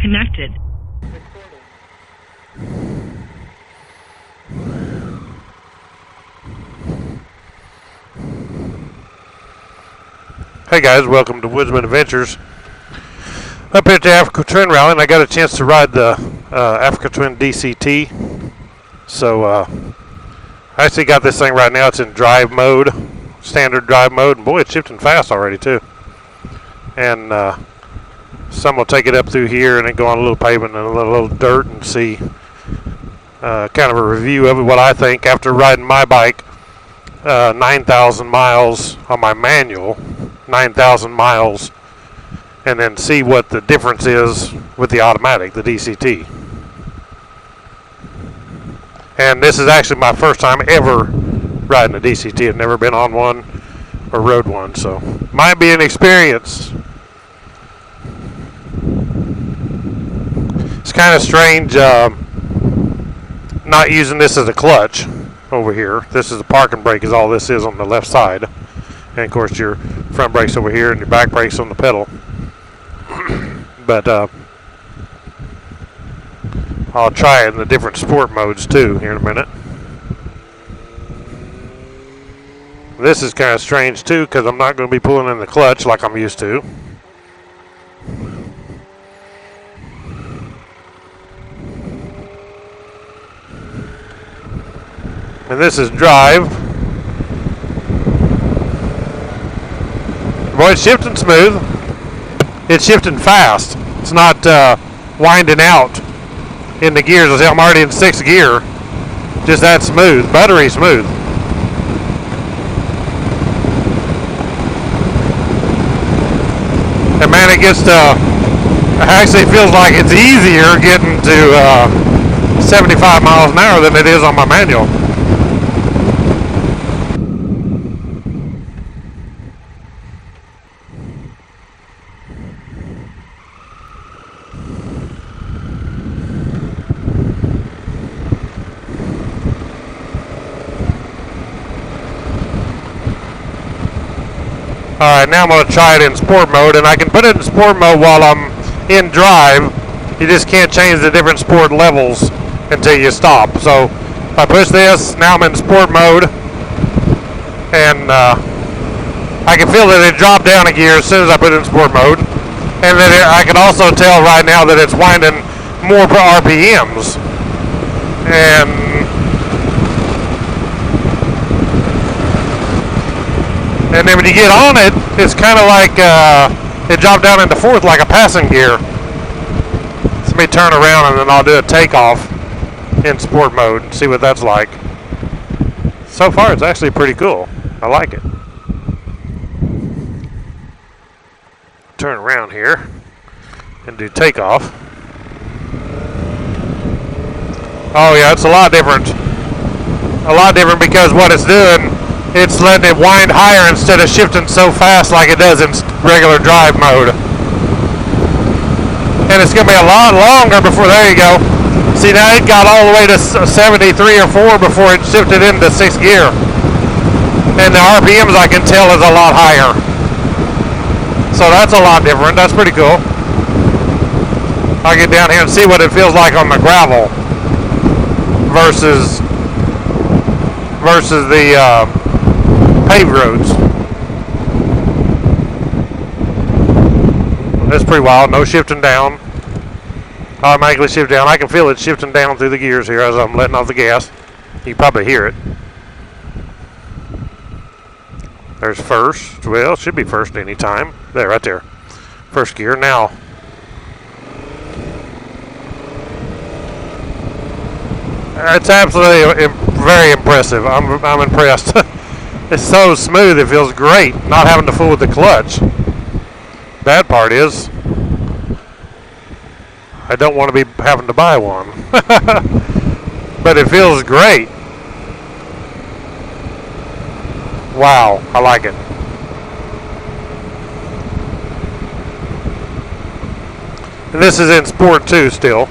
connected. Hey guys, welcome to Woodzman Adventures. Up here at the Africa Twin rally, and I got a chance to ride the Africa Twin DCT. So I actually got this thing right now. It's in drive mode, standard drive mode, and boy, it's shifting fast already too. And some will take it up through here and then go on a little pavement and a little dirt and see kind of a review of it, what I think after riding my bike 9,000 miles on my manual, 9,000 miles, and then see what the difference is with the automatic, the DCT. And this is actually my first time ever riding a DCT. I've never been on one or rode one, so might be an experience. It's kind of strange not using this as a clutch over here. This is the parking brake is all this is on the left side. And of course your front brake's over here and your back brake's on the pedal. But I'll try it in the different sport modes too here in a minute. This is kind of strange too because I'm not going to be pulling in the clutch like I'm used to. And this is drive. Boy, it's shifting smooth. It's shifting fast. It's not winding out in the gears. I'm already in 6th gear. Just that smooth. Buttery smooth. And man, it gets to, actually feels like it's easier getting to 75 miles an hour than it is on my manual. Alright, now I'm going to try it in sport mode, and I can put it in sport mode while I'm in drive. You just can't change the different sport levels until you stop. So if I push this, now I'm in sport mode, and I can feel that it dropped down a gear as soon as I put it in sport mode. And then I can also tell right now that it's winding more per RPMs. And then when you get on it, it's kind of like it dropped down into 4th like a passing gear. So let me turn around and then I'll do a takeoff in sport mode and see what that's like. So far, it's actually pretty cool. I like it. Turn around here and do takeoff. Oh yeah, it's a lot different. A lot different because what it's doing, it's letting it wind higher instead of shifting so fast like it does in regular drive mode. And it's going to be a lot longer before, there you go. See, now it got all the way to 73 or 4 before it shifted into 6th gear. And the RPMs I can tell is a lot higher. So that's a lot different. That's pretty cool. I'll get down here and see what it feels like on the gravel versus the paved roads. That's pretty wild. No shifting down. Automatically shift down. I can feel it shifting down through the gears here as I'm letting off the gas. You can probably hear it. There's first. Well, it should be first any time. There, right there. First gear. Now. It's absolutely very impressive. I'm impressed. It's so smooth, it feels great, not having to fool with the clutch. Bad part is, I don't want to be having to buy one. But it feels great. Wow, I like it. And this is in sport too still.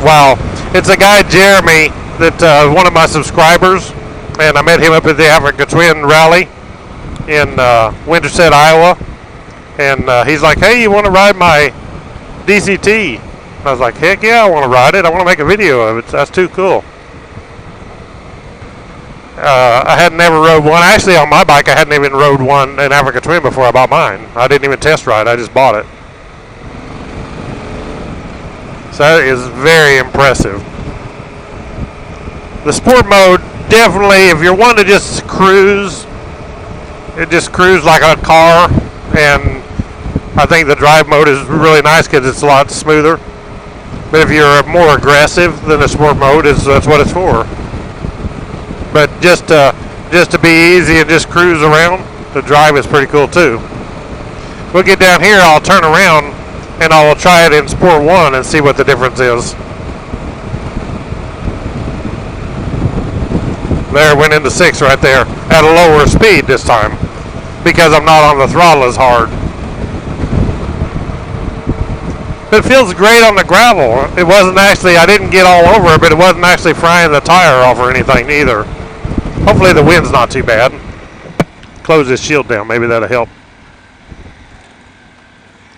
Wow. It's a guy, Jeremy, that one of my subscribers, and I met him up at the Africa Twin rally in Winterset, Iowa. And he's like, hey, you want to ride my DCT? And I was like, heck yeah, I want to ride it. I want to make a video of it. That's too cool. I had never rode one. Actually, on my bike, I hadn't even rode one in Africa Twin before I bought mine. I didn't even test ride. I just bought it. So that is very impressive. The sport mode, definitely, if you're one to just cruise, it just cruise like a car. And I think the drive mode is really nice because it's a lot smoother. But if you're more aggressive, then the sport mode that's what it's for. But just to be easy and just cruise around, the drive is pretty cool too. We'll get down here, I'll turn around and I will try it in Sport 1 and see what the difference is. There, went into 6 right there at a lower speed this time because I'm not on the throttle as hard. It feels great on the gravel. It wasn't actually, I didn't get all over it, but it wasn't actually frying the tire off or anything either. Hopefully the wind's not too bad. Close this shield down, maybe that'll help.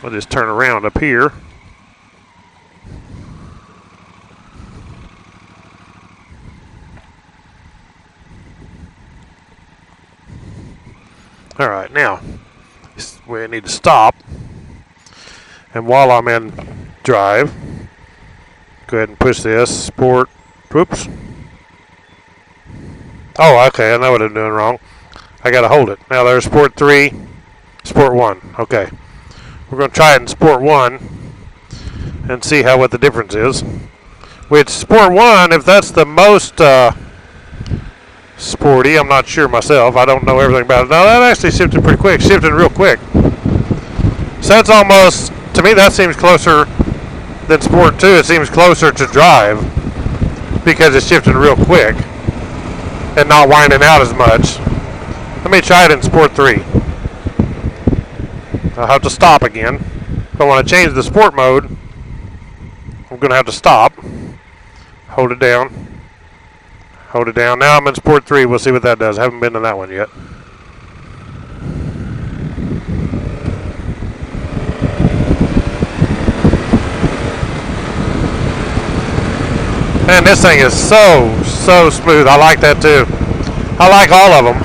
I'll just turn around up here. All right, now we need to stop. And while I'm in drive, go ahead and push this sport. Whoops. Oh, okay, I know what I'm doing wrong. I gotta hold it. Now there's Sport 3, Sport 1. Okay. We're gonna try it in Sport 1 and see what the difference is. Which Sport 1, if that's the most sporty, I'm not sure myself. I don't know everything about it. Now that actually shifted pretty quick. Shifted real quick. So that's almost, to me that seems closer than Sport 2. It seems closer to drive because it's shifting real quick and not winding out as much. Let me try it in Sport 3. I'll have to stop again. If I want to change the sport mode, I'm going to have to stop. Hold it down. Hold it down. Now I'm in Sport 3. We'll see what that does. I haven't been to that one yet. Man, this thing is so smooth. I like that too. I like all of them.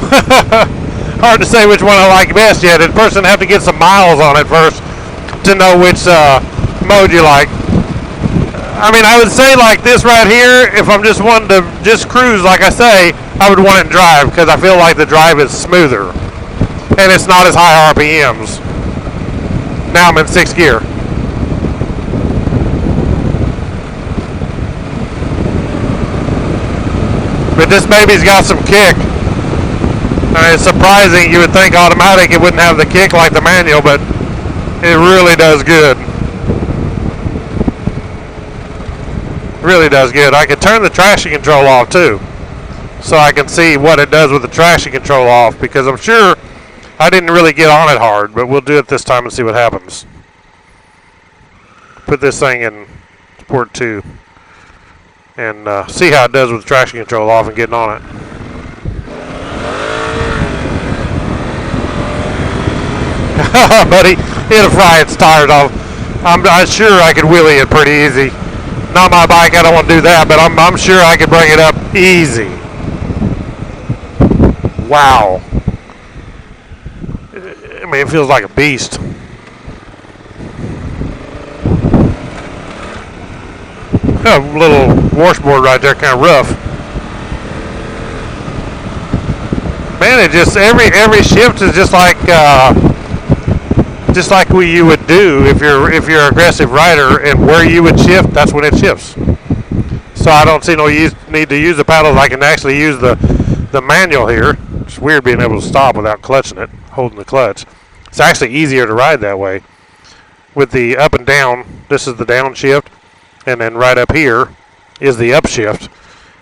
Hard to say which one I like best yet. In person, have to get some miles on it first to know which mode you like. I mean, I would say like this right here, if I'm just wanting to just cruise, like I say, I would want it in drive because I feel like the drive is smoother and it's not as high RPMs. Now I'm in 6th gear. But this baby's got some kick. It's surprising. You would think automatic it wouldn't have the kick like the manual, but it really does good. Really does good. I could turn the traction control off too, so I can see what it does with the traction control off, because I'm sure I didn't really get on it hard, but we'll do it this time and see what happens. Put this thing in Sport 2 and see how it does with the traction control off and getting on it. Buddy, it'll fry its tires off. I'm sure I could wheelie it pretty easy. Not my bike, I don't want to do that, but I'm sure I could bring it up easy. Wow. I mean, it feels like a beast. A little washboard right there, kind of rough. Man, it just every shift is just like what you would do if you're an aggressive rider, and where you would shift, that's when it shifts. So I don't see no need to use the paddles. I can actually use the manual here. It's weird being able to stop without clutching it, holding the clutch. It's actually easier to ride that way. With the up and down, this is the down shift, and then right up here is the up shift.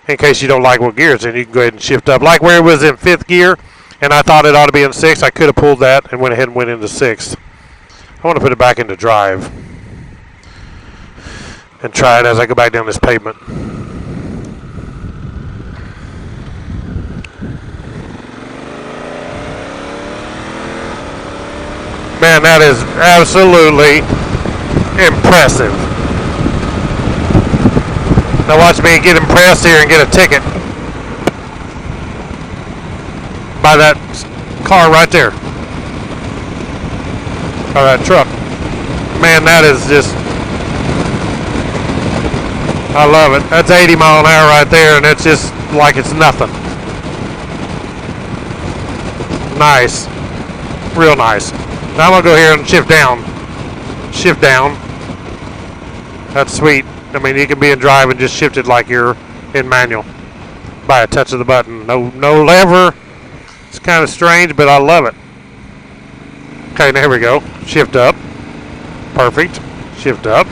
In case you don't like what gear it's in, you can go ahead and shift up. Like where it was in 5th gear, and I thought it ought to be in 6th, I could have pulled that and went ahead and went into 6th. I want to put it back into drive and try it as I go back down this pavement. Man, that is absolutely impressive. Now watch me get impressed here and get a ticket by that car right there. Or that truck. Man, that is just, I love it. That's 80 mile an hour right there, and it's just like it's nothing. Nice. Real nice. Now I'm going to go here and shift down. Shift down. That's sweet. I mean, you can be in drive and just shift it like you're in manual by a touch of the button. No lever. It's kind of strange, but I love it. Okay, there we go. Shift up. Perfect. Shift up.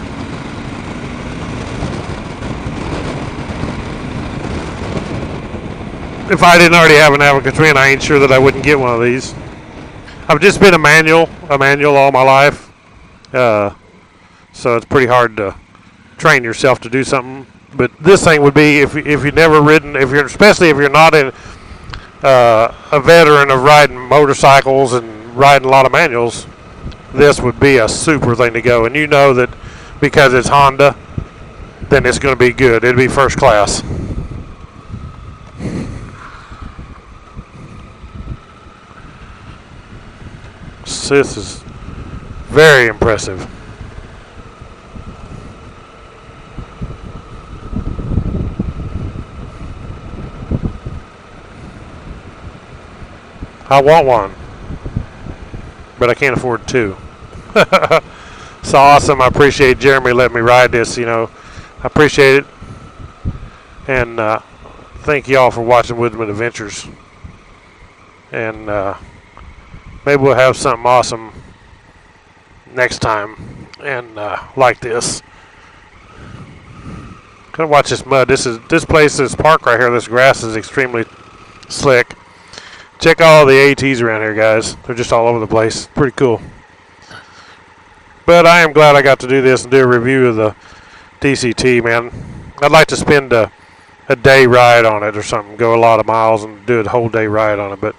If I didn't already have an Africa Twin, I ain't sure that I wouldn't get one of these. I've just been a manual all my life. So it's pretty hard to train yourself to do something. But this thing would be, if you've never ridden, especially if you're not a veteran of riding motorcycles and riding a lot of manuals, this would be a super thing to go. And you know that because it's Honda, then it's going to be good. It'd be first class. This is very impressive. I want one, but I can't afford two. It's awesome. I appreciate Jeremy letting me ride this. You know, I appreciate it, and thank y'all for watching Woodzman Adventures. And maybe we'll have something awesome next time, and like this. Gonna watch this mud. This place, this park right here. This grass is extremely slick. Check all the ATs around here, guys. They're just all over the place. Pretty cool. But I am glad I got to do this and do a review of the DCT, man. I'd like to spend a day ride on it or something. Go a lot of miles and do a whole day ride on it. But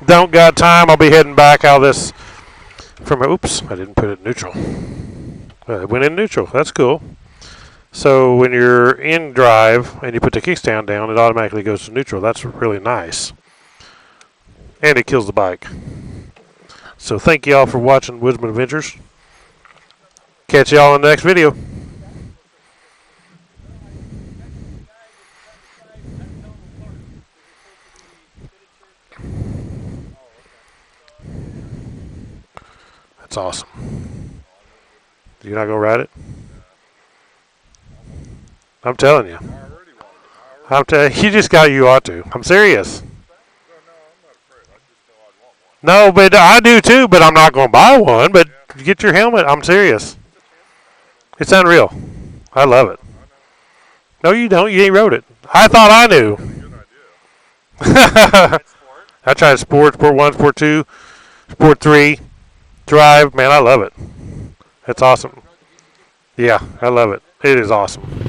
don't got time. I'll be heading back out of this from, oops, I didn't put it in neutral. It went in neutral. That's cool. So when you're in drive and you put the kickstand down, it automatically goes to neutral. That's really nice. And it kills the bike. So thank y'all for watching Woodzman Adventures. Catch y'all in the next video. That's awesome. You're not going to ride it? I'm telling you. I'm telling you, you ought to. I'm serious. No, but I do too, but I'm not going to buy one. But get your helmet. I'm serious. It's unreal. I love it. No, you don't. You ain't rode it. I thought I knew. I tried Sport 1, Sport 2, Sport 3, Drive. Man, I love it. It's awesome. Yeah, I love it. It is awesome.